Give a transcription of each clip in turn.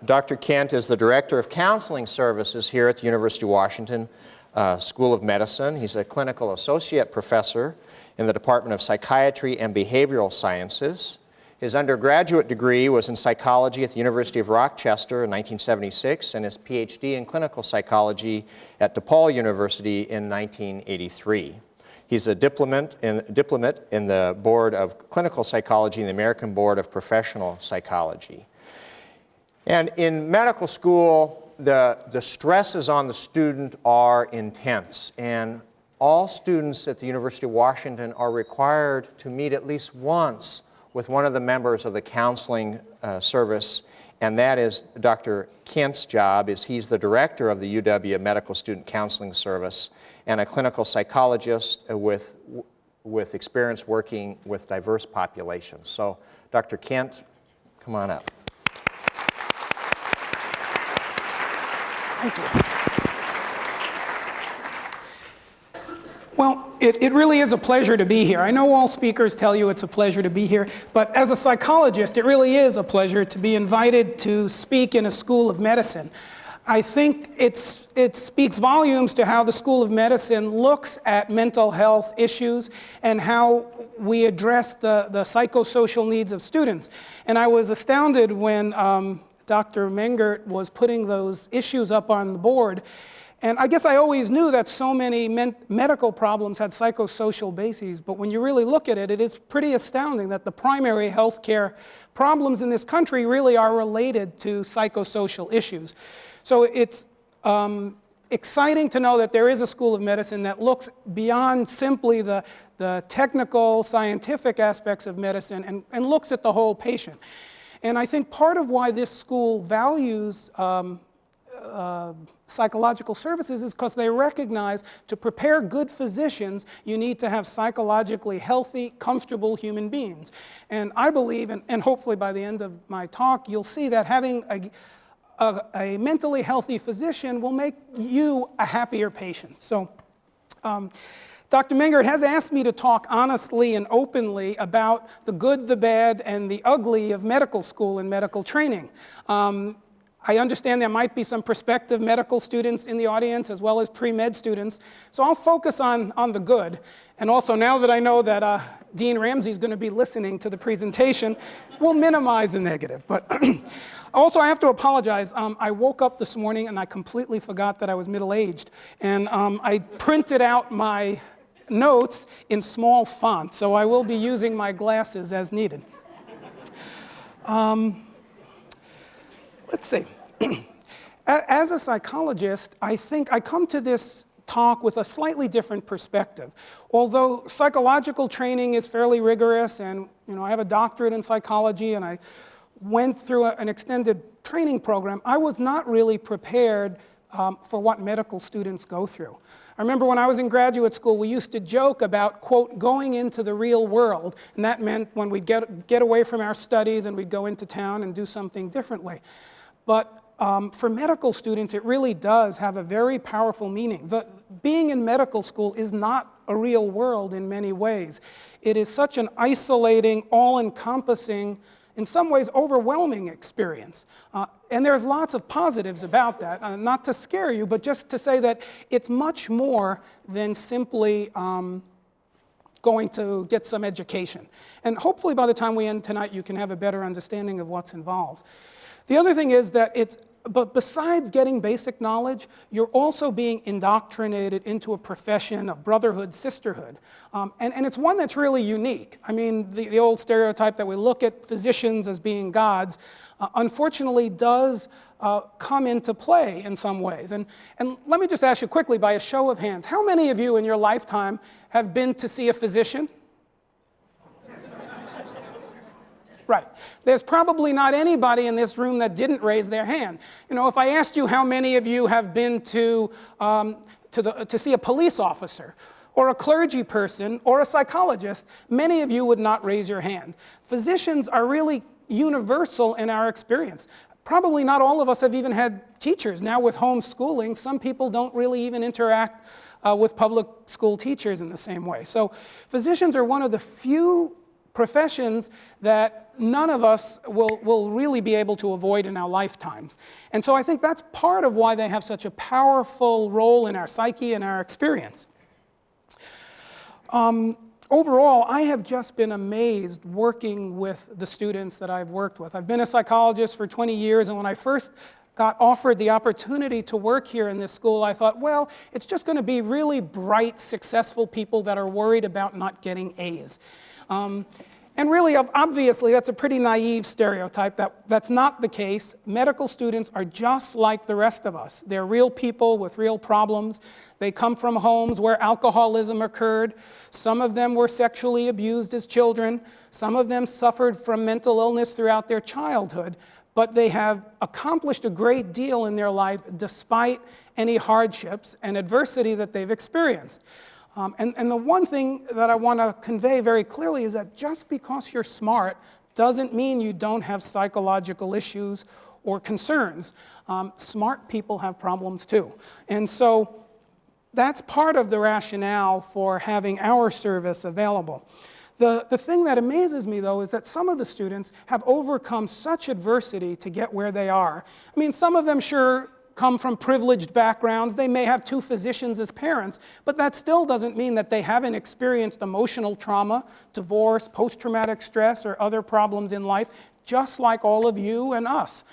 Dr. Kent is the Director of Counseling Services here at the University of Washington School of Medicine. He's a clinical associate professor in the Department of Psychiatry and Behavioral Sciences. His undergraduate degree was in psychology at the University of Rochester in 1976, and his PhD in clinical psychology at DePaul University in 1983. He's a diplomat in the Board of Clinical Psychology and the American Board of Professional Psychology. And in medical school, the stresses on the student are intense, and all students at the University of Washington are required to meet at least once with one of the members of the counseling service, and that is Dr. Kent's job. He's the director of the UW Medical Student Counseling Service and a clinical psychologist with experience working with diverse populations. So, Dr. Kent, come on up. Thank you. Well, it really is a pleasure to be here. I know all speakers tell you it's a pleasure to be here, but as a psychologist, it really is a pleasure to be invited to speak in a school of medicine. I think it speaks volumes to how the School of Medicine looks at mental health issues and how we address the psychosocial needs of students. And I was astounded when Dr. Mengert was putting those issues up on the board. And I guess I always knew that so many medical problems had psychosocial bases, but when you really look at it, it is pretty astounding that the primary healthcare problems in this country really are related to psychosocial issues. So it's exciting to know that there is a School of Medicine that looks beyond simply the technical, scientific aspects of medicine and looks at the whole patient. And I think part of why this school values psychological services is because they recognize to prepare good physicians, you need to have psychologically healthy, comfortable human beings. And I believe, and hopefully by the end of my talk, you'll see that having a mentally healthy physician will make you a happier patient. So, Dr. Mengert has asked me to talk honestly and openly about the good, the bad, and the ugly of medical school and medical training. I understand there might be some prospective medical students in the audience as well as pre-med students, so I'll focus on the good. And also, now that I know that Dean Ramsey is going to be listening to the presentation, we'll minimize the negative. But also, I have to apologize. I woke up this morning and I completely forgot that I was middle-aged. And I printed out my notes in small font, so I will be using my glasses as needed. Let's see. As a psychologist, I think I come to this talk with a slightly different perspective. Although psychological training is fairly rigorous, and I have a doctorate in psychology, and I went through an extended training program, I was not really prepared for what medical students go through. I remember when I was in graduate school, we used to joke about, quote, going into the real world, and that meant when we'd get away from our studies and we'd go into town and do something differently. But for medical students, it really does have a very powerful meaning. Being in medical school is not a real world in many ways. It is such an isolating, all-encompassing, in some ways overwhelming experience. And there's lots of positives about that, not to scare you, but just to say that it's much more than simply going to get some education. And hopefully by the time we end tonight, you can have a better understanding of what's involved. The other thing is that but besides getting basic knowledge, you're also being indoctrinated into a profession of brotherhood, sisterhood. And it's one that's really unique. I mean, the old stereotype that we look at physicians as being gods, unfortunately does come into play in some ways. And let me just ask you quickly, by a show of hands, how many of you in your lifetime have been to see a physician? Right. There's probably not anybody in this room that didn't raise their hand. You know, if I asked you how many of you have been to see a police officer, or a clergy person, or a psychologist, many of you would not raise your hand. Physicians are really universal in our experience. Probably not all of us have even had teachers. Now with homeschooling, some people don't really even interact with public school teachers in the same way. So physicians are one of the few professions that none of us will really be able to avoid in our lifetimes. And so I think that's part of why they have such a powerful role in our psyche and our experience. Overall, I have just been amazed working with the students that I've worked with. I've been a psychologist for 20 years, and when I first got offered the opportunity to work here in this school, I thought, well, it's just going to be really bright, successful people that are worried about not getting A's. And really, obviously, that's a pretty naive stereotype. That's not the case. Medical students are just like the rest of us. They're real people with real problems. They come from homes where alcoholism occurred. Some of them were sexually abused as children. Some of them suffered from mental illness throughout their childhood. But they have accomplished a great deal in their life despite any hardships and adversity that they've experienced. And the one thing that I want to convey very clearly is that just because you're smart doesn't mean you don't have psychological issues or concerns. Smart people have problems too. And so that's part of the rationale for having our service available. The thing that amazes me, though, is that some of the students have overcome such adversity to get where they are. I mean, some of them sure come from privileged backgrounds. They may have two physicians as parents, but that still doesn't mean that they haven't experienced emotional trauma, divorce, post-traumatic stress, or other problems in life, just like all of you and us.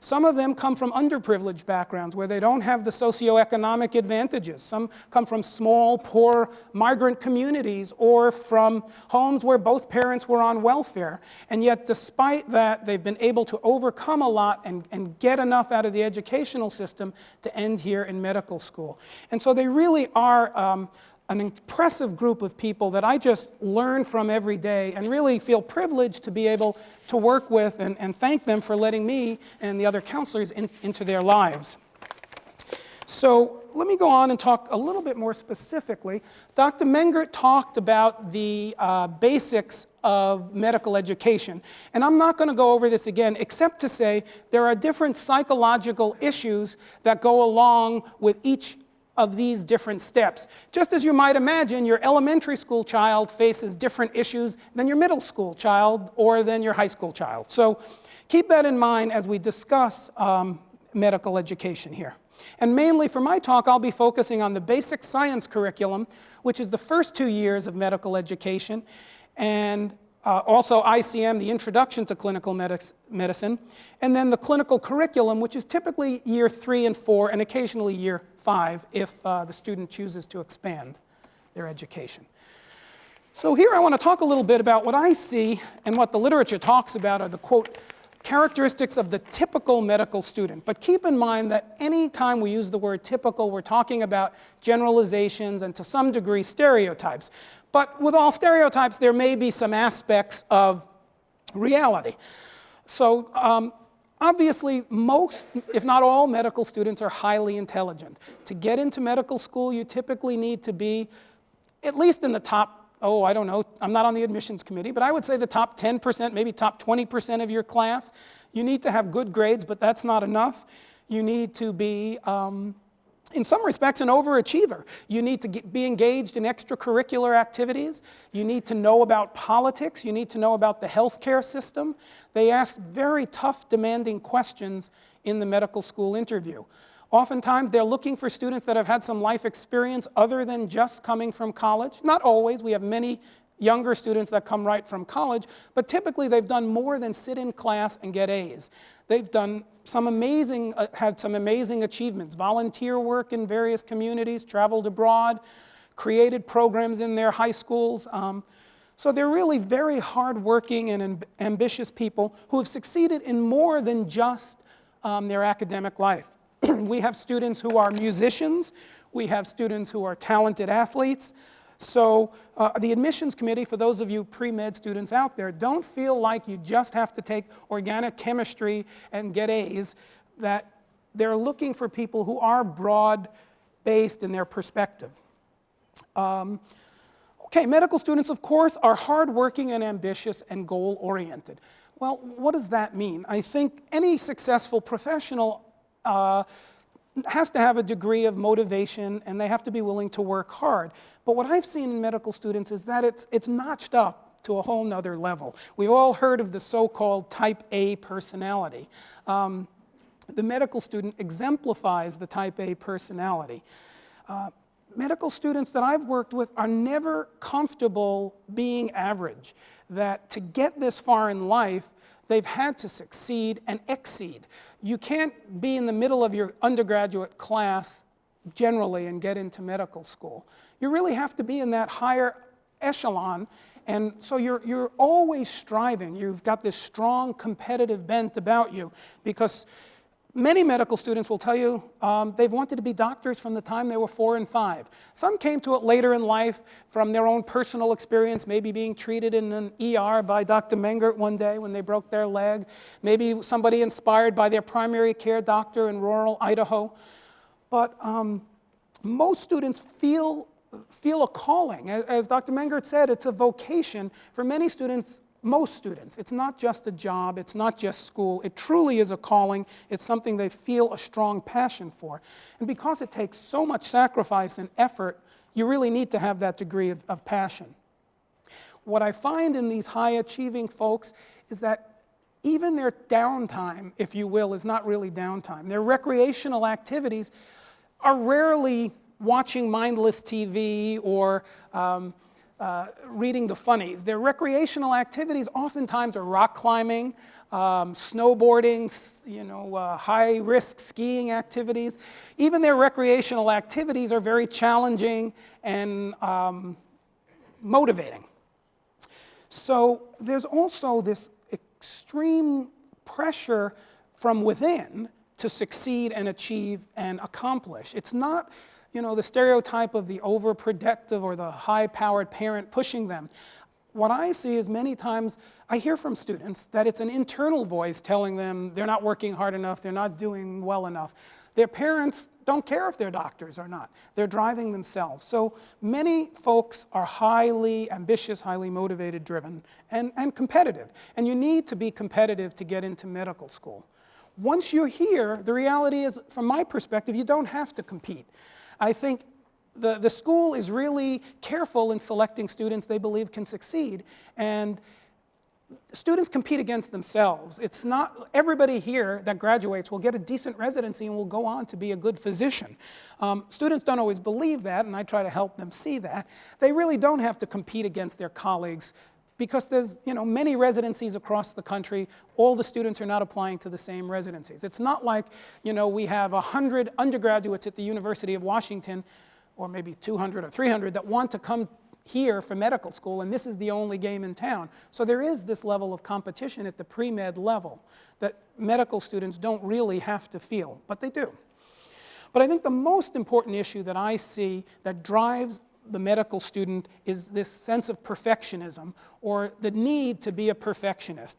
Some of them come from underprivileged backgrounds where they don't have the socioeconomic advantages. Some come from small, poor migrant communities or from homes where both parents were on welfare. And yet, despite that, they've been able to overcome a lot and get enough out of the educational system to end here in medical school. And so they really are an impressive group of people that I just learn from every day and really feel privileged to be able to work with and thank them for letting me and the other counselors into their lives. So let me go on and talk a little bit more specifically. Dr. Mengert talked about the basics of medical education. And I'm not going to go over this again, except to say there are different psychological issues that go along with each of these different steps. Just as you might imagine, your elementary school child faces different issues than your middle school child or than your high school child. So keep that in mind as we discuss medical education here. And mainly for my talk, I'll be focusing on the basic science curriculum, which is the first 2 years of medical education, and also ICM, the Introduction to Clinical Medicine, and then the clinical curriculum, which is typically year 3 and 4, and occasionally year 5, if the student chooses to expand their education. So here I want to talk a little bit about what I see and what the literature talks about are the, quote, characteristics of the typical medical student. But keep in mind that any time we use the word typical, we're talking about generalizations and to some degree stereotypes. But with all stereotypes, there may be some aspects of reality. So obviously, most, if not all, medical students are highly intelligent. To get into medical school, you typically need to be at least in the top, I don't know, I'm not on the admissions committee, but I would say the top 10%, maybe top 20% of your class. You need to have good grades, but that's not enough. You need to be, in some respects, an overachiever. You need to be engaged in extracurricular activities. You need to know about politics. You need to know about the healthcare system. They ask very tough, demanding questions in the medical school interview. Oftentimes, they're looking for students that have had some life experience other than just coming from college. Not always. We have many younger students that come right from college, but typically they've done more than sit in class and get A's. They've done had some amazing achievements, volunteer work in various communities, traveled abroad, created programs in their high schools. So they're really very hardworking and ambitious people who have succeeded in more than just their academic life. We have students who are musicians. We have students who are talented athletes. So the admissions committee, for those of you pre-med students out there, don't feel like you just have to take organic chemistry and get A's, that they're looking for people who are broad-based in their perspective. Okay, medical students, of course, are hardworking and ambitious and goal-oriented. Well, what does that mean? I think any successful professional has to have a degree of motivation, and they have to be willing to work hard. But what I've seen in medical students is that it's notched up to a whole nother level. We've all heard of the so-called type A personality. The medical student exemplifies the type A personality. Medical students that I've worked with are never comfortable being average, that to get this far in life, they've had to succeed and exceed. You can't be in the middle of your undergraduate class generally and get into medical school. You really have to be in that higher echelon, and so you're always striving. You've got this strong competitive bent about you, because many medical students will tell you they've wanted to be doctors from the time they were 4 and 5. Some came to it later in life from their own personal experience, maybe being treated in an ER by Dr. Mengert one day when they broke their leg, maybe somebody inspired by their primary care doctor in rural Idaho. But most students feel a calling. As Dr. Mengert said, it's a vocation. For many students, most students, it's not just a job, it's not just school, it truly is a calling, it's something they feel a strong passion for. And because it takes so much sacrifice and effort, you really need to have that degree of passion. What I find in these high-achieving folks is that even their downtime, if you will, is not really downtime. Their recreational activities are rarely watching mindless TV or reading the funnies. Their recreational activities oftentimes are rock climbing, snowboarding, high-risk skiing activities. Even their recreational activities are very challenging and motivating. So there's also this extreme pressure from within to succeed and achieve and accomplish. It's not the stereotype of the overprotective or the high-powered parent pushing them. What I see is many times I hear from students that it's an internal voice telling them they're not working hard enough, they're not doing well enough. Their parents don't care if they're doctors or not. They're driving themselves. So many folks are highly ambitious, highly motivated, driven, and competitive. And you need to be competitive to get into medical school. Once you're here, the reality is, from my perspective, you don't have to compete. I think the school is really careful in selecting students they believe can succeed, and students compete against themselves. It's not everybody here that graduates will get a decent residency and will go on to be a good physician. Students don't always believe that, and I try to help them see that. They really don't have to compete against their colleagues, because there's many residencies across the country. All the students are not applying to the same residencies. It's not like we have 100 undergraduates at the University of Washington, or maybe 200 or 300, that want to come here for medical school, and this is the only game in town. So there is this level of competition at the pre-med level that medical students don't really have to feel, but they do. But I think the most important issue that I see that drives the medical student is this sense of perfectionism, or the need to be a perfectionist.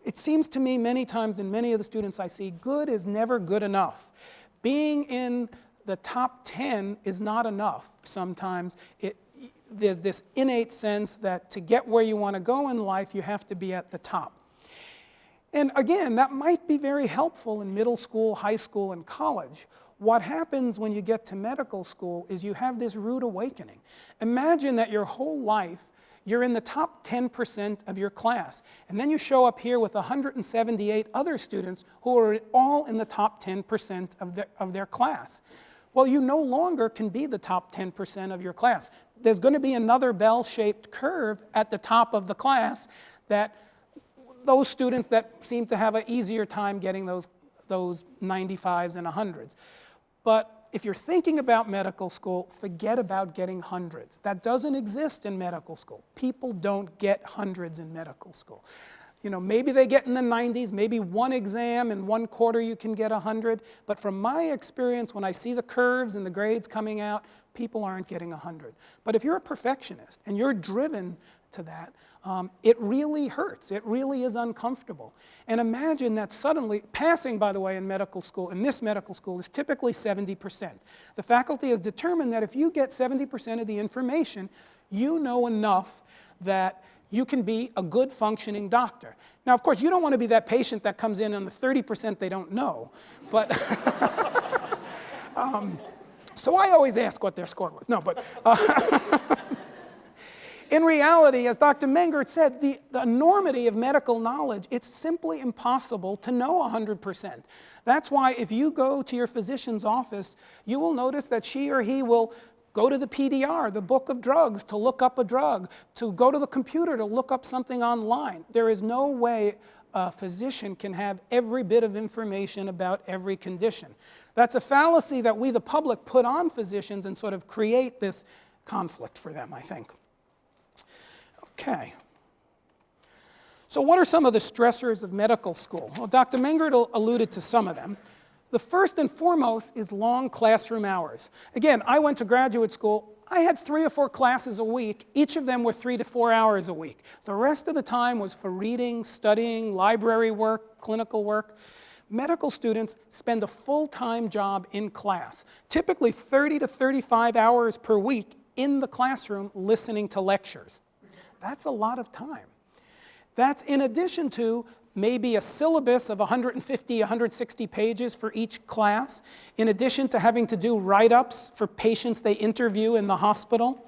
It seems to me many times in many of the students I see, good is never good enough. Being in the top 10 is not enough sometimes. There's this innate sense that to get where you want to go in life, you have to be at the top. And again, that might be very helpful in middle school, high school, and college. What happens when you get to medical school is you have this rude awakening. Imagine that your whole life you're in the top 10% of your class, and then you show up here with 178 other students who are all in the top 10% of their class. Well, you no longer can be the top 10% of your class. There's going to be another bell-shaped curve at the top of the class that those students that seem to have an easier time getting those 95s and 100s. But if you're thinking about medical school, forget about getting hundreds. That doesn't exist in medical school. People don't get hundreds in medical school. Maybe they get in the 90s, maybe one exam in one quarter you can get 100. But from my experience, when I see the curves and the grades coming out, people aren't getting 100. But if you're a perfectionist and you're driven to that, it really hurts. It really is uncomfortable. And imagine that suddenly, passing, by the way, in medical school, in this medical school, is typically 70%. The faculty has determined that if you get 70% of the information, you know enough that you can be a good functioning doctor. Now, of course, you don't want to be that patient that comes in on the 30% they don't know. But so I always ask what their score was. No, but in reality, as Dr. Mengert said, the enormity of medical knowledge, it's simply impossible to know 100%. That's why if you go to your physician's office, you will notice that she or he will go to the PDR, the book of drugs, to look up a drug, to go to the computer to look up something online. There is no way a physician can have every bit of information about every condition. That's a fallacy that we, the public, put on physicians and sort of create this conflict for them, I think. Okay. So what are some of the stressors of medical school? Well, Dr. Mengert alluded to some of them. The first and foremost is long classroom hours. Again, I went to graduate school. I had 3 or 4 classes a week. Each of them were 3 to 4 hours a week. The rest of the time was for reading, studying, library work, clinical work. Medical students spend a full-time job in class, typically 30 to 35 hours per week in the classroom listening to lectures. That's a lot of time. That's in addition to maybe a syllabus of 150, 160 pages for each class, in addition to having to do write-ups for patients they interview in the hospital.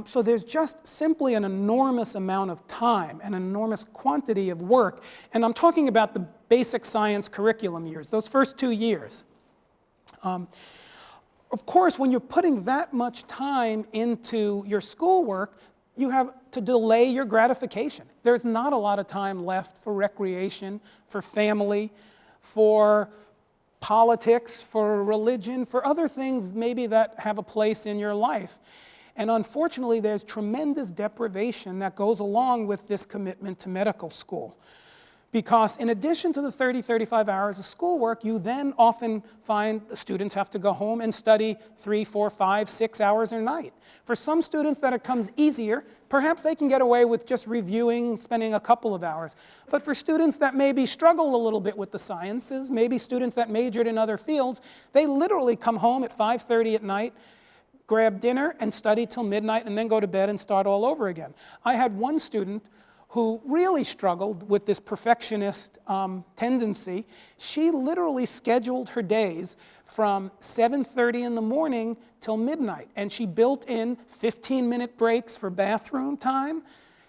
So there's just simply an enormous amount of time, an enormous quantity of work. And I'm talking about the basic science curriculum years, those first 2 years. Of course, when you're putting that much time into your schoolwork, you have to delay your gratification. There's not a lot of time left for recreation, for family, for politics, for religion, for other things maybe that have a place in your life. And unfortunately, there's tremendous deprivation that goes along with this commitment to medical school. Because in addition to the 30, 35 hours of schoolwork, you then often find the students have to go home and study 3, 4, 5, 6 hours a night. For some students that it comes easier, perhaps they can get away with just reviewing, spending a couple of hours. But for students that maybe struggle a little bit with the sciences, maybe students that majored in other fields, they literally come home at 5:30 at night, grab dinner and study till midnight and then go to bed and start all over again. I had one student who really struggled with this perfectionist tendency. She literally scheduled her days from 7:30 in the morning till midnight, and she built in 15-minute breaks for bathroom time,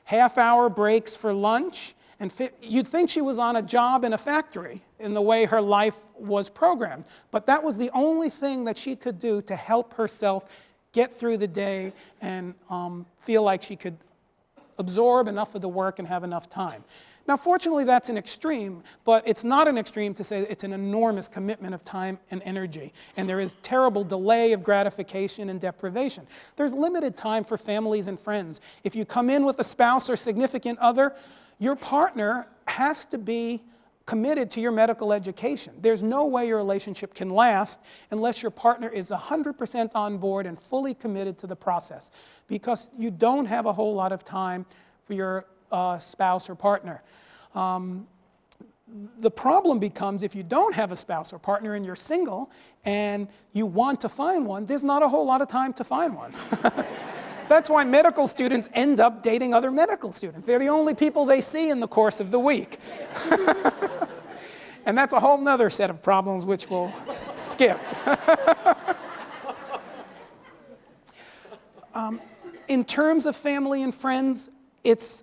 half-hour breaks for lunch, and you'd think she was on a job in a factory in the way her life was programmed. But that was the only thing that she could do to help herself get through the day and feel like she could absorb enough of the work and have enough time. Now, fortunately, that's an extreme, but it's not an extreme to say it's an enormous commitment of time and energy, and there is terrible delay of gratification and deprivation. There's limited time for families and friends. If you come in with a spouse or significant other, your partner has to be committed to your medical education. There's no way your relationship can last unless your partner is 100% on board and fully committed to the process, because you don't have a whole lot of time for your spouse or partner. The problem becomes if you don't have a spouse or partner and you're single and you want to find one, there's not a whole lot of time to find one. That's why medical students end up dating other medical students. They're the only people they see in the course of the week. And that's a whole nother set of problems which we'll skip. In terms of family and friends, it's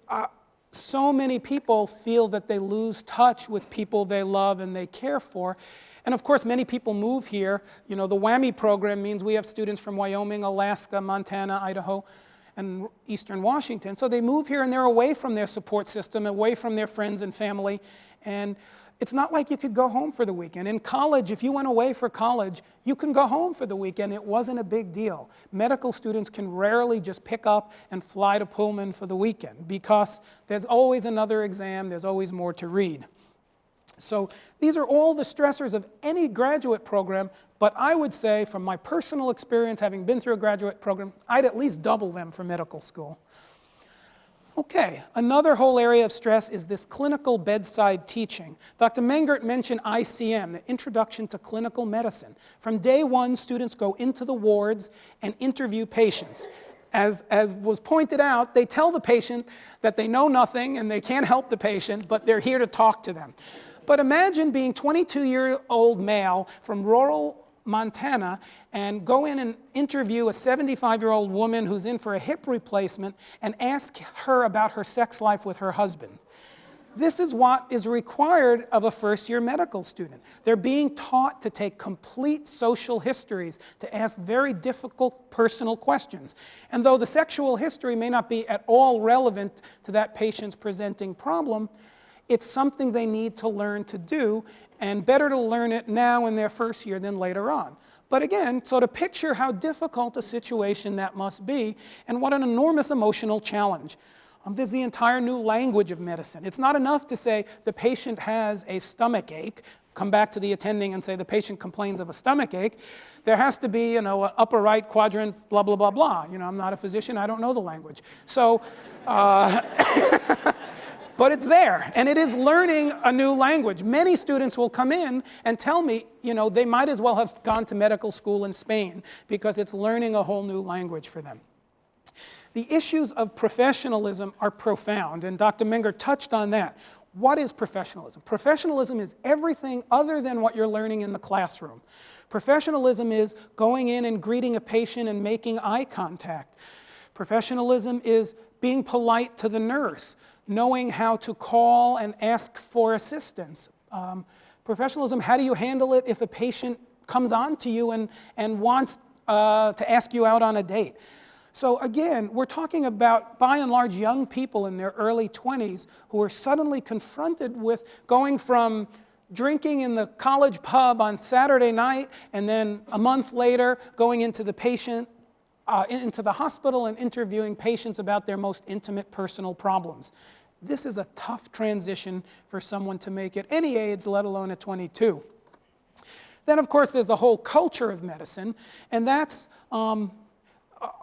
so many people feel that they lose touch with people they love and they care for. And of course, many people move here. You know, the WWAMI program means we have students from Wyoming, Alaska, Montana, Idaho, and Eastern Washington. So they move here and they're away from their support system, away from their friends and family. And it's not like you could go home for the weekend. In college, if you went away for college, you can go home for the weekend. It wasn't a big deal. Medical students can rarely just pick up and fly to Pullman for the weekend because there's always another exam, there's always more to read. So these are all the stressors of any graduate program, but I would say from my personal experience, having been through a graduate program, I'd at least double them for medical school. Okay, another whole area of stress is this clinical bedside teaching. Dr. Mengert mentioned ICM, the Introduction to Clinical Medicine. From day one, students go into the wards and interview patients. As was pointed out, they tell the patient that they know nothing and they can't help the patient, but they're here to talk to them. But imagine being a 22-year-old male from rural Montana and go in and interview a 75-year-old woman who's in for a hip replacement and ask her about her sex life with her husband. This is what is required of a first-year medical student. They're being taught to take complete social histories, to ask very difficult personal questions. And though the sexual history may not be at all relevant to that patient's presenting problem, it's something they need to learn to do, and better to learn it now in their first year than later on. But again, so to picture how difficult a situation that must be, and what an enormous emotional challenge. There's the entire new language of medicine. It's not enough to say the patient has a stomach ache, come back to the attending and say the patient complains of a stomach ache. There has to be, an upper right quadrant, blah, blah, blah, blah. I'm not a physician, I don't know the language. So, but it's there, and it is learning a new language. Many students will come in and tell me, they might as well have gone to medical school in Spain because it's learning a whole new language for them. The issues of professionalism are profound, and Dr. Mengert touched on that. What is professionalism? Professionalism is everything other than what you're learning in the classroom. Professionalism is going in and greeting a patient and making eye contact. Professionalism is being polite to the nurse, knowing how to call and ask for assistance. Professionalism, how do you handle it if a patient comes on to you and wants to ask you out on a date? So again, we're talking about, by and large, young people in their early 20s who are suddenly confronted with going from drinking in the college pub on Saturday night and then a month later going into the hospital and interviewing patients about their most intimate personal problems. This is a tough transition for someone to make at any age, let alone at 22. Then, of course, there's the whole culture of medicine, and that's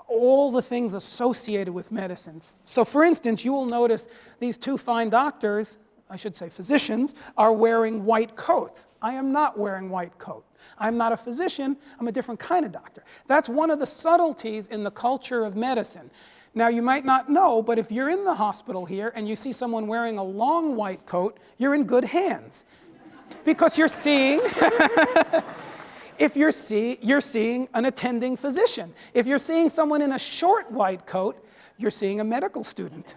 all the things associated with medicine. So, for instance, you will notice these two fine doctors, I should say physicians, are wearing white coats. I am not wearing white coat. I'm not a physician, I'm a different kind of doctor. That's one of the subtleties in the culture of medicine. Now, you might not know, but if you're in the hospital here and you see someone wearing a long white coat, you're in good hands. Because you're seeing, you're seeing an attending physician. If you're seeing someone in a short white coat, you're seeing a medical student.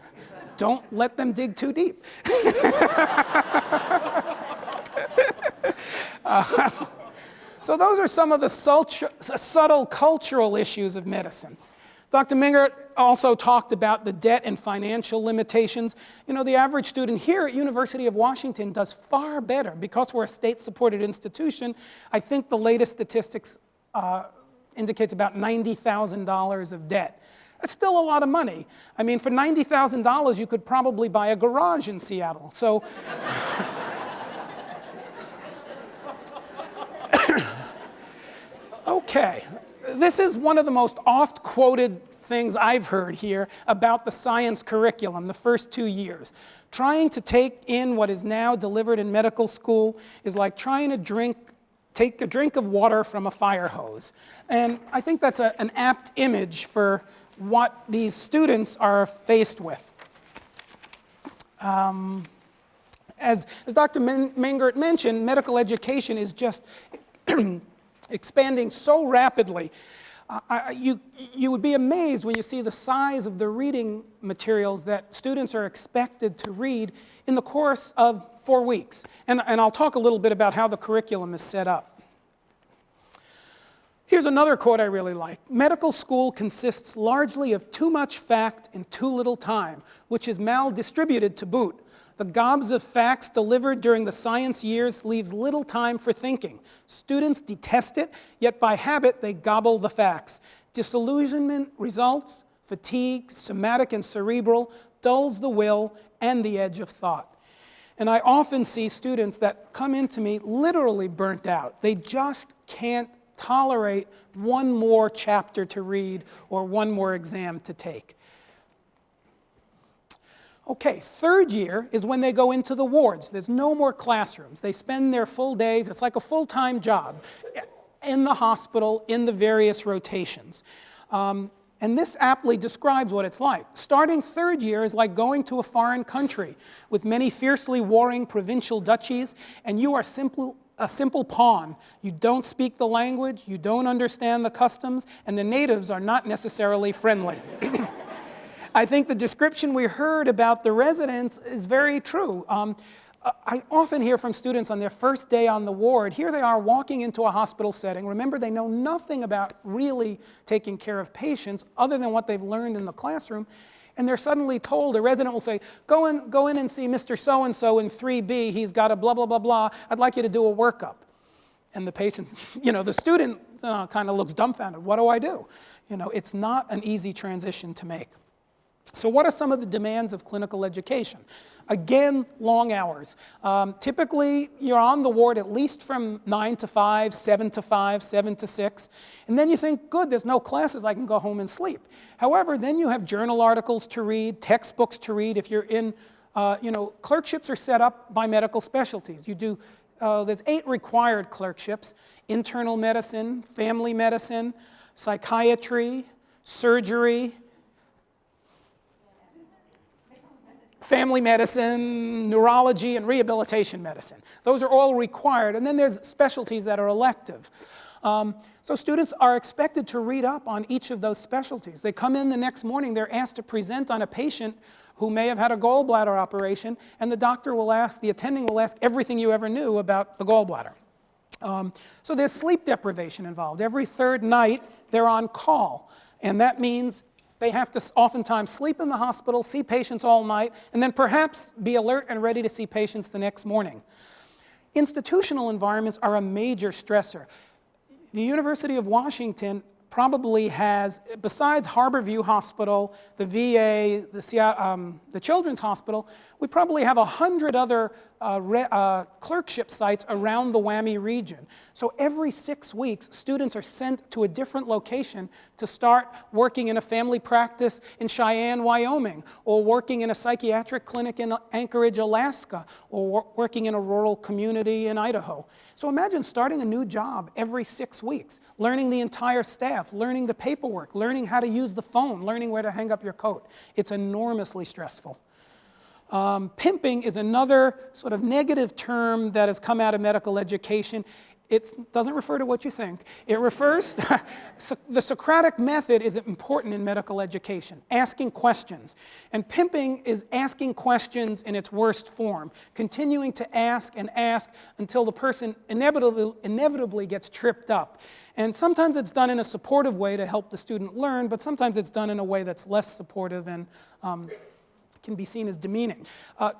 Don't let them dig too deep. So those are some of the subtle cultural issues of medicine. Dr. Mengert also talked about the debt and financial limitations. The average student here at University of Washington does far better. Because we're a state-supported institution, I think the latest statistics indicates about $90,000 of debt. That's still a lot of money. I mean, for $90,000, you could probably buy a garage in Seattle. So, okay. This is one of the most oft-quoted things I've heard here about the science curriculum the first 2 years. Trying to take in what is now delivered in medical school is like trying to take a drink of water from a fire hose. And I think that's an apt image for what these students are faced with. As Dr. Mengert mentioned, medical education is just expanding so rapidly. You would be amazed when you see the size of the reading materials that students are expected to read in the course of 4 weeks. And I'll talk a little bit about how the curriculum is set up. Here's another quote I really like. Medical school consists largely of too much fact and too little time, which is mal-distributed to boot. The gobs of facts delivered during the science years leaves little time for thinking. Students detest it, yet by habit they gobble the facts. Disillusionment results, fatigue, somatic and cerebral, dulls the will and the edge of thought. And I often see students that come into me literally burnt out. They just can't tolerate one more chapter to read or one more exam to take. Okay, third year is when they go into the wards. There's no more classrooms. They spend their full days, it's like a full-time job, in the hospital, in the various rotations. And this aptly describes what it's like. Starting third year is like going to a foreign country with many fiercely warring provincial duchies, and you are a simple pawn. You don't speak the language, you don't understand the customs, and the natives are not necessarily friendly. I think the description we heard about the residents is very true. I often hear from students on their first day on the ward, here they are walking into a hospital setting. Remember, they know nothing about really taking care of patients other than what they've learned in the classroom. And they're suddenly told, a resident will say, go in and see Mr. So-and-so in 3B. He's got a blah, blah, blah, blah. I'd like you to do a workup. And the patient, the student kind of looks dumbfounded. What do I do? It's not an easy transition to make. So what are some of the demands of clinical education? Again, long hours. Typically, you're on the ward at least from 9 to 5, 7 to 5, 7 to 6. And then you think, good, there's no classes, I can go home and sleep. However, then you have journal articles to read, textbooks to read. If you're in, clerkships are set up by medical specialties. You do, there's 8 required clerkships: internal medicine, family medicine, psychiatry, surgery, family medicine, neurology, and rehabilitation medicine. Those are all required. And then there's specialties that are elective. So students are expected to read up on each of those specialties. They come in the next morning, they're asked to present on a patient who may have had a gallbladder operation, and the attending will ask everything you ever knew about the gallbladder. So there's sleep deprivation involved. Every third night, they're on call. And that means they have to oftentimes sleep in the hospital, see patients all night, and then perhaps be alert and ready to see patients the next morning. Institutional environments are a major stressor. The University of Washington probably has, besides Harborview Hospital, the VA, the Children's Hospital, we probably have 100 other clerkship sites around the WWAMI region. So every 6 weeks, students are sent to a different location to start working in a family practice in Cheyenne, Wyoming, or working in a psychiatric clinic in Anchorage, Alaska, or working in a rural community in Idaho. So imagine starting a new job every 6 weeks, learning the entire staff, learning the paperwork, learning how to use the phone, learning where to hang up your coat. It's enormously stressful. Pimping is another sort of negative term that has come out of medical education. It doesn't refer to what you think. It refers to the Socratic method is important in medical education, asking questions. And pimping is asking questions in its worst form, continuing to ask and ask until the person inevitably gets tripped up. And sometimes it's done in a supportive way to help the student learn, but sometimes it's done in a way that's less supportive and can be seen as demeaning.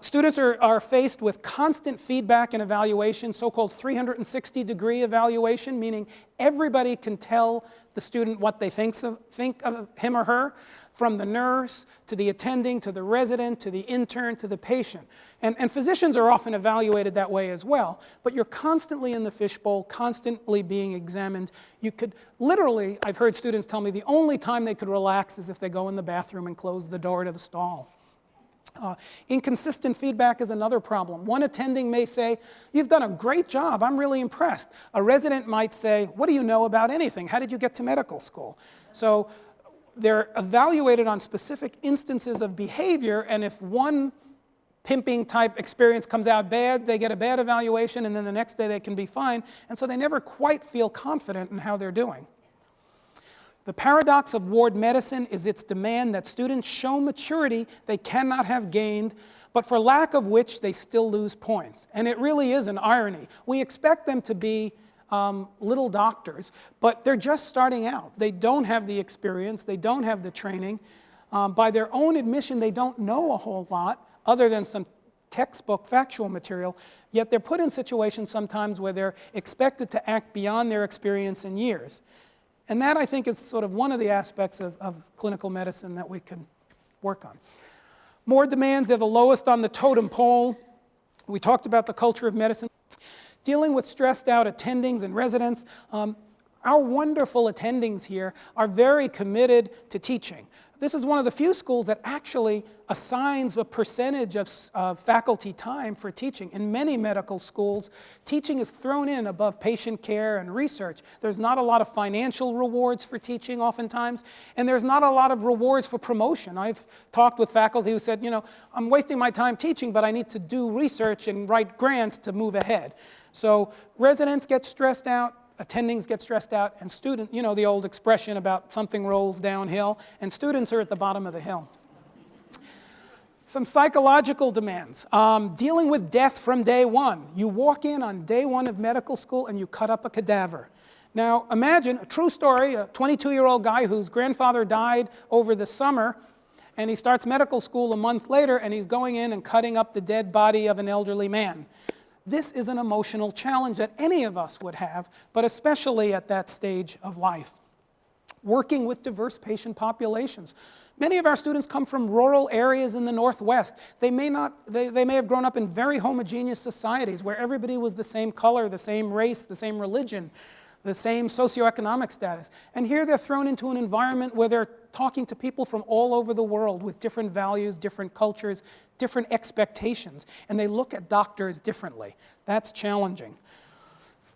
Students are faced with constant feedback and evaluation, so-called 360-degree evaluation, meaning everybody can tell the student what they think of him or her, from the nurse to the attending to the resident to the intern to the patient. And physicians are often evaluated that way as well, but you're constantly in the fishbowl, constantly being examined. You could literally, I've heard students tell me, the only time they could relax is if they go in the bathroom and close the door to the stall. Inconsistent feedback is another problem. One attending may say, "You've done a great job, I'm really impressed." A resident might say, "What do you know about anything? How did you get to medical school?" So they're evaluated on specific instances of behavior, and if one pimping type experience comes out bad, they get a bad evaluation, and then the next day they can be fine, and so they never quite feel confident in how they're doing. The paradox of ward medicine is its demand that students show maturity they cannot have gained, but for lack of which they still lose points. And it really is an irony. We expect them to be little doctors, but they're just starting out. They don't have the experience, they don't have the training. By their own admission, they don't know a whole lot other than some textbook factual material, yet they're put in situations sometimes where they're expected to act beyond their experience in years. And that, I think, is sort of one of the aspects of clinical medicine that we can work on. More demands, they're the lowest on the totem pole. We talked about the culture of medicine. Dealing with stressed out attendings and residents. Our wonderful attendings here are very committed to teaching. This is one of the few schools that actually assigns a percentage of faculty time for teaching. In many medical schools, teaching is thrown in above patient care and research. There's not a lot of financial rewards for teaching oftentimes, and there's not a lot of rewards for promotion. I've talked with faculty who said, you know, I'm wasting my time teaching, but I need to do research and write grants to move ahead. So residents get stressed out, attendings get stressed out, and students, you know the old expression about something rolls downhill, and students are at the bottom of the hill. Some psychological demands. Dealing with death from day one. You walk in on day one of medical school and you cut up a cadaver. Now imagine, a true story, a 22-year-old guy whose grandfather died over the summer, and he starts medical school a month later, and he's going in and cutting up the dead body of an elderly man. This is an emotional challenge that any of us would have, but especially at that stage of life. Working with diverse patient populations. Many of our students come from rural areas in the Northwest. They may have grown up in very homogeneous societies where everybody was the same color, the same race, the same religion, the same socioeconomic status. And here they're thrown into an environment where they're talking to people from all over the world with different values, different cultures, different expectations, and they look at doctors differently. That's challenging.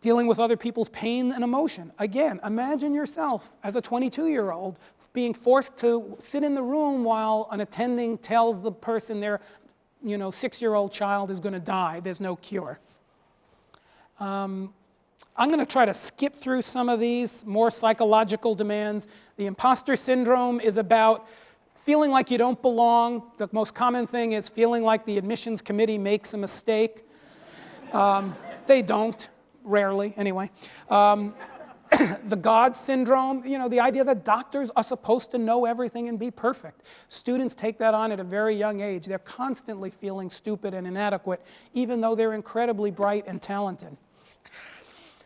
Dealing with other people's pain and emotion. Again, imagine yourself as a 22-year-old being forced to sit in the room while an attending tells the person their 6-year-old child is going to die. There's no cure. I'm going to try to skip through some of these more psychological demands. The imposter syndrome is about feeling like you don't belong. The most common thing is feeling like the admissions committee makes a mistake. They don't, rarely anyway. The God syndrome, the idea that doctors are supposed to know everything and be perfect. Students take that on at a very young age. They're constantly feeling stupid and inadequate, even though they're incredibly bright and talented.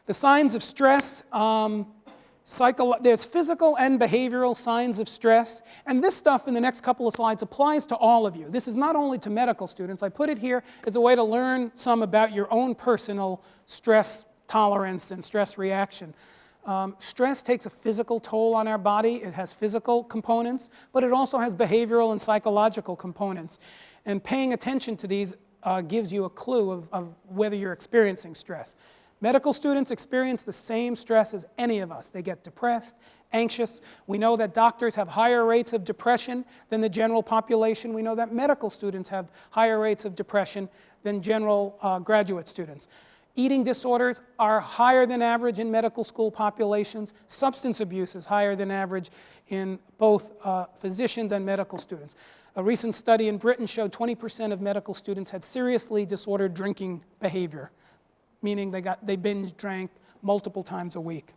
The signs of stress, there's physical and behavioral signs of stress, and this stuff in the next couple of slides applies to all of you. This is not only to medical students. I put it here as a way to learn some about your own personal stress tolerance and stress reaction. Stress takes a physical toll on our body. It has physical components, but it also has behavioral and psychological components. And paying attention to these gives you a clue of whether you're experiencing stress. Medical students experience the same stress as any of us. They get depressed, anxious. We know that doctors have higher rates of depression than the general population. We know that medical students have higher rates of depression than general graduate students. Eating disorders are higher than average in medical school populations. Substance abuse is higher than average in both physicians and medical students. A recent study in Britain showed 20% of medical students had seriously disordered drinking behavior, meaning they binge drank multiple times a week.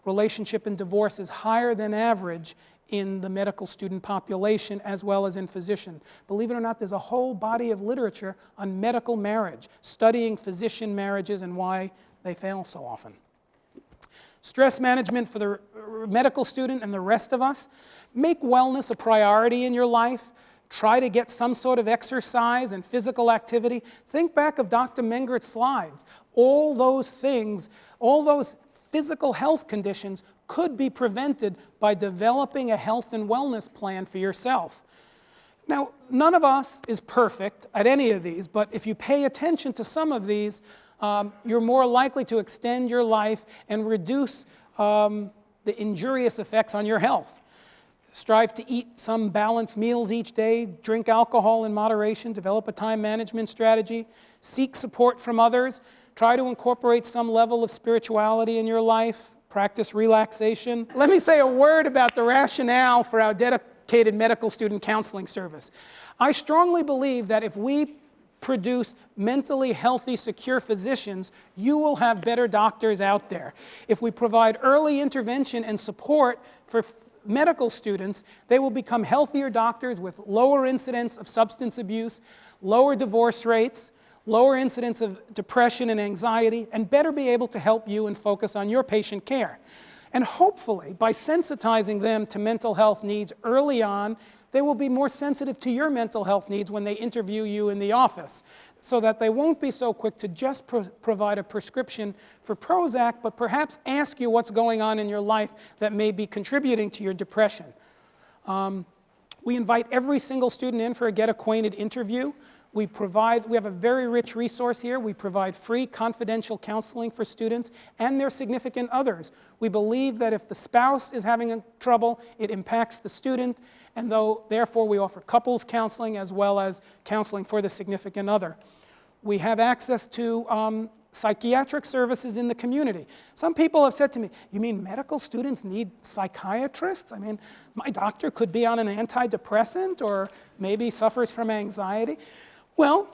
Relationship and divorce is higher than average in the medical student population as well as in physician. Believe it or not, there's a whole body of literature on medical marriage, studying physician marriages and why they fail so often. Stress management for the medical student and the rest of us. Make wellness a priority in your life. Try to get some sort of exercise and physical activity. Think back of Dr. Mengert's slides. All those things, all those physical health conditions could be prevented by developing a health and wellness plan for yourself. Now, none of us is perfect at any of these, but if you pay attention to some of these, you're more likely to extend your life and reduce the injurious effects on your health. Strive to eat some balanced meals each day, drink alcohol in moderation, develop a time management strategy, seek support from others, try to incorporate some level of spirituality in your life, practice relaxation. Let me say a word about the rationale for our dedicated medical student counseling service. I strongly believe that if we produce mentally healthy, secure physicians, you will have better doctors out there. If we provide early intervention and support for medical students, they will become healthier doctors with lower incidence of substance abuse, lower divorce rates, lower incidence of depression and anxiety, and better be able to help you and focus on your patient care. And hopefully, by sensitizing them to mental health needs early on, they will be more sensitive to your mental health needs when they interview you in the office, so that they won't be so quick to just provide a prescription for Prozac, but perhaps ask you what's going on in your life that may be contributing to your depression. We invite every single student in for a Get Acquainted interview. We have a very rich resource here. We provide free confidential counseling for students and their significant others. We believe that if the spouse is having trouble, it impacts the student, and therefore we offer couples counseling as well as counseling for the significant other. We have access to psychiatric services in the community. Some people have said to me, you mean medical students need psychiatrists? I mean, my doctor could be on an antidepressant or maybe suffers from anxiety. Well,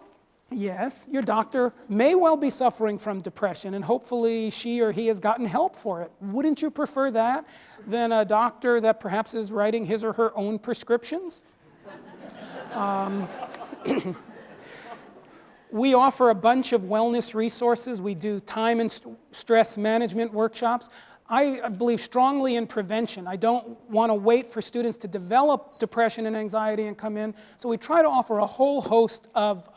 yes, your doctor may well be suffering from depression, and hopefully she or he has gotten help for it. Wouldn't you prefer that than a doctor that perhaps is writing his or her own prescriptions? We offer a bunch of wellness resources. We do time and stress management workshops. I believe strongly in prevention. I don't want to wait for students to develop depression and anxiety and come in. So we try to offer a whole host of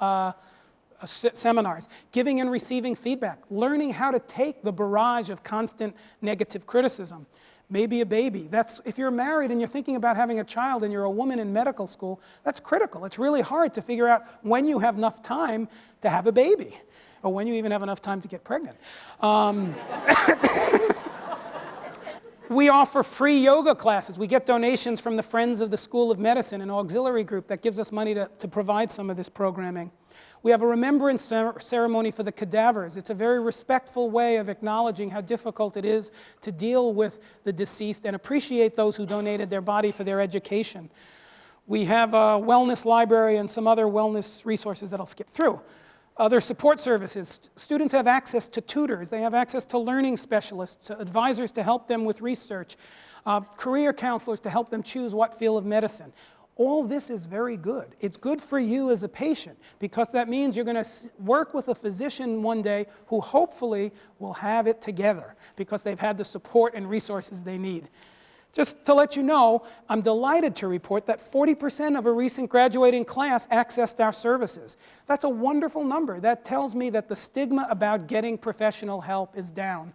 seminars, giving and receiving feedback, learning how to take the barrage of constant negative criticism. Maybe a baby. If you're married and you're thinking about having a child and you're a woman in medical school, that's critical. It's really hard to figure out when you have enough time to have a baby, or when you even have enough time to get pregnant. We offer free yoga classes. We get donations from the Friends of the School of Medicine, an auxiliary group that gives us money to provide some of this programming. We have a remembrance ceremony for the cadavers. It's a very respectful way of acknowledging how difficult it is to deal with the deceased and appreciate those who donated their body for their education. We have a wellness library and some other wellness resources that I'll skip through. Other support services. Students have access to tutors. They have access to learning specialists, to advisors to help them with research, career counselors to help them choose what field of medicine. All this is very good. It's good for you as a patient, because that means you're going to work with a physician one day who hopefully will have it together because they've had the support and resources they need. Just to let you know, I'm delighted to report that 40% of a recent graduating class accessed our services. That's a wonderful number. That tells me that the stigma about getting professional help is down.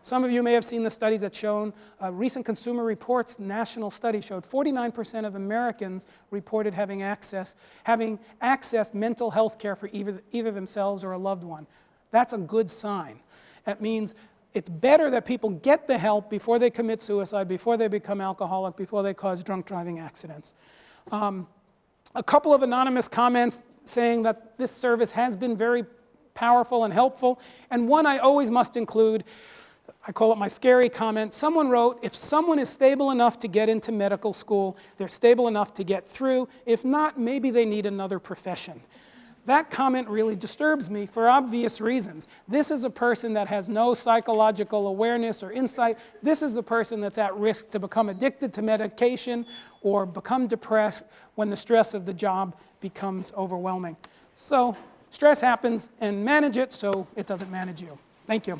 Some of you may have seen the studies that shown, recent Consumer Reports national study showed 49% of Americans reported having accessed mental health care for either themselves or a loved one. That's a good sign. That means it's better that people get the help before they commit suicide, before they become alcoholic, before they cause drunk driving accidents. A couple of anonymous comments saying that this service has been very powerful and helpful, and one I always must include, I call it my scary comment. Someone wrote, if someone is stable enough to get into medical school, they're stable enough to get through. If not, maybe they need another profession. That comment really disturbs me for obvious reasons. This is a person that has no psychological awareness or insight. This is the person that's at risk to become addicted to medication or become depressed when the stress of the job becomes overwhelming. So stress happens, and manage it so it doesn't manage you. Thank you.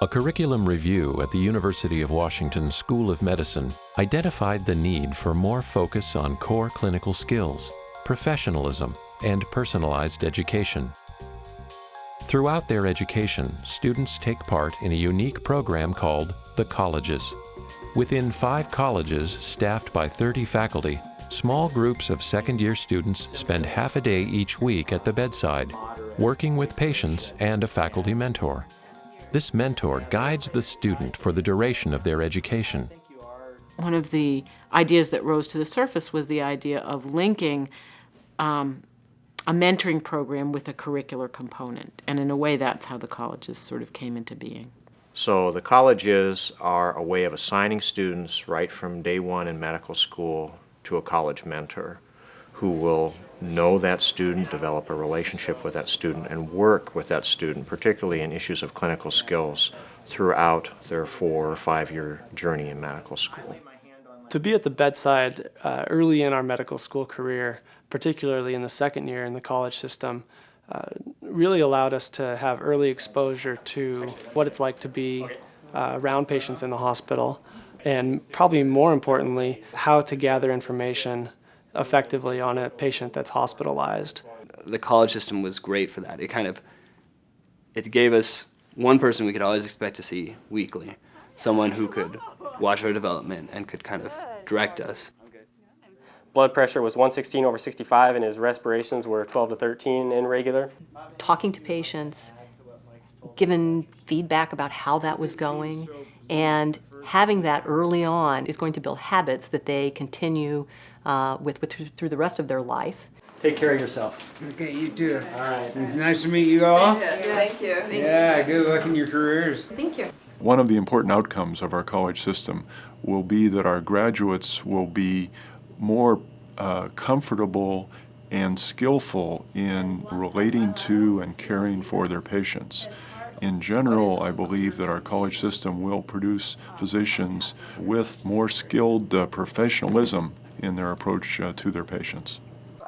A curriculum review at the University of Washington School of Medicine identified the need for more focus on core clinical skills, professionalism, and personalized education. Throughout their education, students take part in a unique program called the Colleges. Within 5 colleges staffed by 30 faculty, small groups of second-year students spend half a day each week at the bedside, working with patients, and a faculty mentor. This mentor guides the student for the duration of their education. One of the ideas that rose to the surface was the idea of linking a mentoring program with a curricular component. And in a way, that's how the colleges sort of came into being. So the colleges are a way of assigning students right from day one in medical school to a college mentor who will know that student, develop a relationship with that student, and work with that student, particularly in issues of clinical skills, throughout their 4 or 5 year journey in medical school. To be at the bedside early in our medical school career, particularly in the second year in the college system, really allowed us to have early exposure to what it's like to be around patients in the hospital, and probably more importantly, how to gather information effectively on a patient that's hospitalized. The college system was great for that. It gave us one person we could always expect to see weekly, someone who could watch our development and could kind of direct us. Blood pressure was 116/65 and his respirations were 12 to 13 in regular. Talking to patients, giving feedback about how that was going, and having that early on is going to build habits that they continue through the rest of their life. Take care of yourself. Okay, you too. All right. It's nice to meet you all. Yes, thank you. Yeah, good luck in your careers. Thank you. One of the important outcomes of our college system will be that our graduates will be more comfortable and skillful in relating to and caring for their patients. In general, I believe that our college system will produce physicians with more skilled professionalism in their approach to their patients.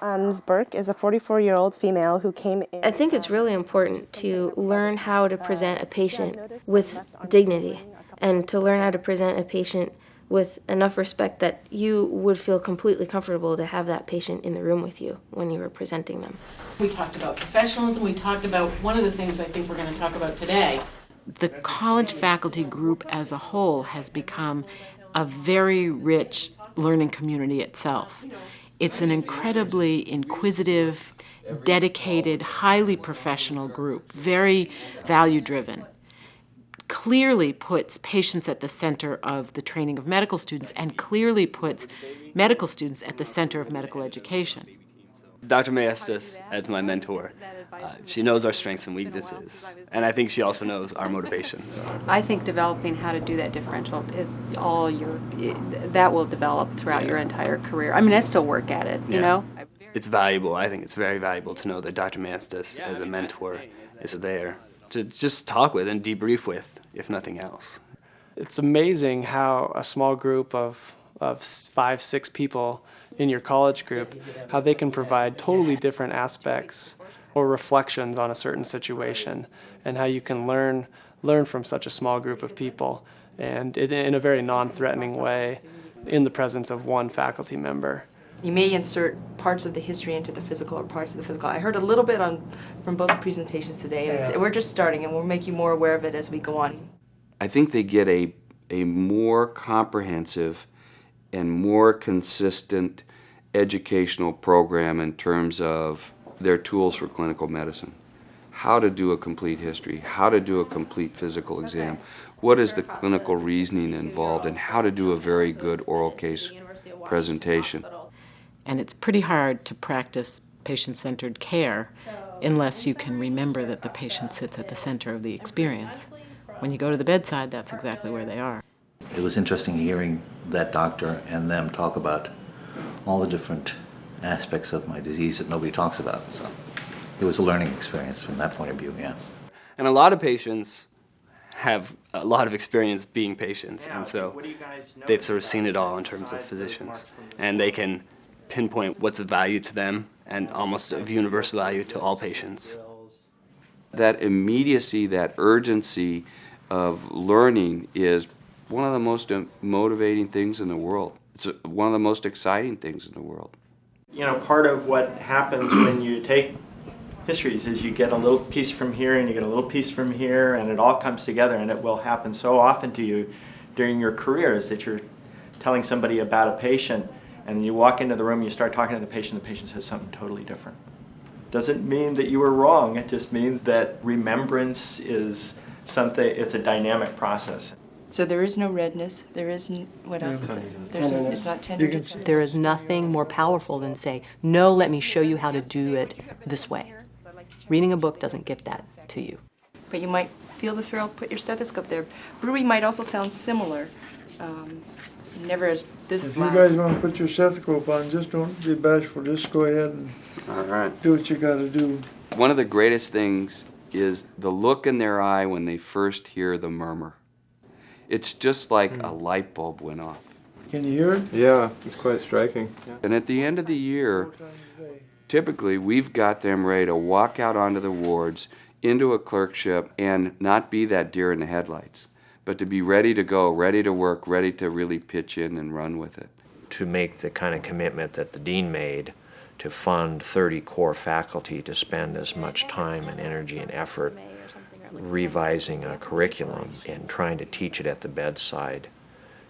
Ms. Burke is a 44-year-old female who came in. I think it's really important to learn how to present a patient with dignity and to learn how to present a patient with enough respect that you would feel completely comfortable to have that patient in the room with you when you were presenting them. We talked about professionalism. We talked about one of the things I think we're going to talk about today. The college faculty group as a whole has become a very rich learning community itself. It's an incredibly inquisitive, dedicated, highly professional group, very value-driven. Clearly puts patients at the center of the training of medical students and clearly puts medical students at the center of medical education. Dr. M.H.S. as my mentor, she knows our strengths and weaknesses, and I think she also knows our motivations. I think developing how to do that differential is that will develop throughout your entire career. I mean, I still work at it, you know? It's valuable. I think it's very valuable to know that Dr. M.H.S. as a mentor is there to just talk with and debrief with, if nothing else. It's amazing how a small group of 5-6 people in your college group, how they can provide totally different aspects or reflections on a certain situation, and how you can learn from such a small group of people, and in a very non-threatening way, in the presence of one faculty member. You may insert parts of the history into the physical or parts of the physical. I heard a little bit from both presentations today, and we're just starting, and we'll make you more aware of it as we go on. I think they get a more comprehensive and more consistent educational program in terms of their tools for clinical medicine. How to do a complete history, how to do a complete physical exam, what is the clinical reasoning involved, and how to do a very good oral case presentation. And it's pretty hard to practice patient-centered care unless you can remember that the patient sits at the center of the experience. When you go to the bedside, that's exactly where they are. It was interesting hearing that doctor and them talk about all the different aspects of my disease that nobody talks about. So it was a learning experience from that point of view, yeah. And a lot of patients have a lot of experience being patients, and so they've sort of seen it all in terms of physicians, and they can pinpoint what's of value to them and almost of universal value to all patients. That immediacy, that urgency of learning is one of the most motivating things in the world. It's one of the most exciting things in the world. You know, part of what happens when you take histories is you get a little piece from here and you get a little piece from here, and it all comes together, and it will happen so often to you during your careers that you're telling somebody about a patient, and you walk into the room, you start talking to the patient says something totally different. doesn't mean that you were wrong. It just means that remembrance is something, it's a dynamic process. So there is no redness. There isn't, what else is there? It's not tender. There is nothing more powerful than say, no, let me show you how to do it this way. Reading a book doesn't give that to you. But you might feel the thrill, put your stethoscope there. Brewery might also sound similar. Never as this If loud. you guys want to put your stethoscope on, just don't be bashful. Just go ahead and All right. do what you got to do. One of the greatest things is the look in their eye when they first hear the murmur. It's just like a light bulb went off. Can you hear it? Yeah, it's quite striking. Yeah. And at the end of the year, typically we've got them ready to walk out onto the wards, into a clerkship, and not be that deer in the headlights, but to be ready to go, ready to work, ready to really pitch in and run with it. To make the kind of commitment that the dean made to fund 30 core faculty to spend as much time and energy and effort revising a curriculum and trying to teach it at the bedside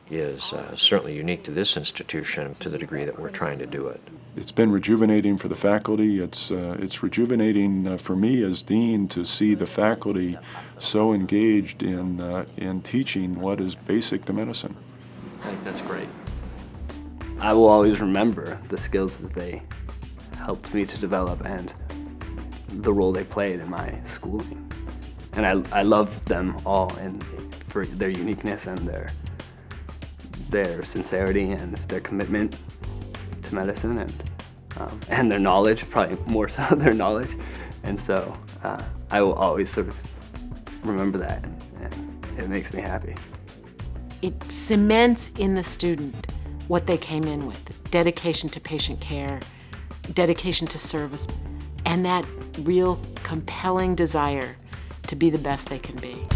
is certainly unique to this institution to the degree that we're trying to do it. It's been rejuvenating for the faculty. It's rejuvenating for me as dean to see the faculty so engaged in teaching what is basic to medicine. I think that's great. I will always remember the skills that they helped me to develop and the role they played in my schooling. And I love them all and for their uniqueness and their sincerity and their commitment to medicine and their knowledge, probably more so their knowledge. And so I will always sort of remember that, and it makes me happy. It cements in the student what they came in with: dedication to patient care, dedication to service, and that real compelling desire to be the best they can be.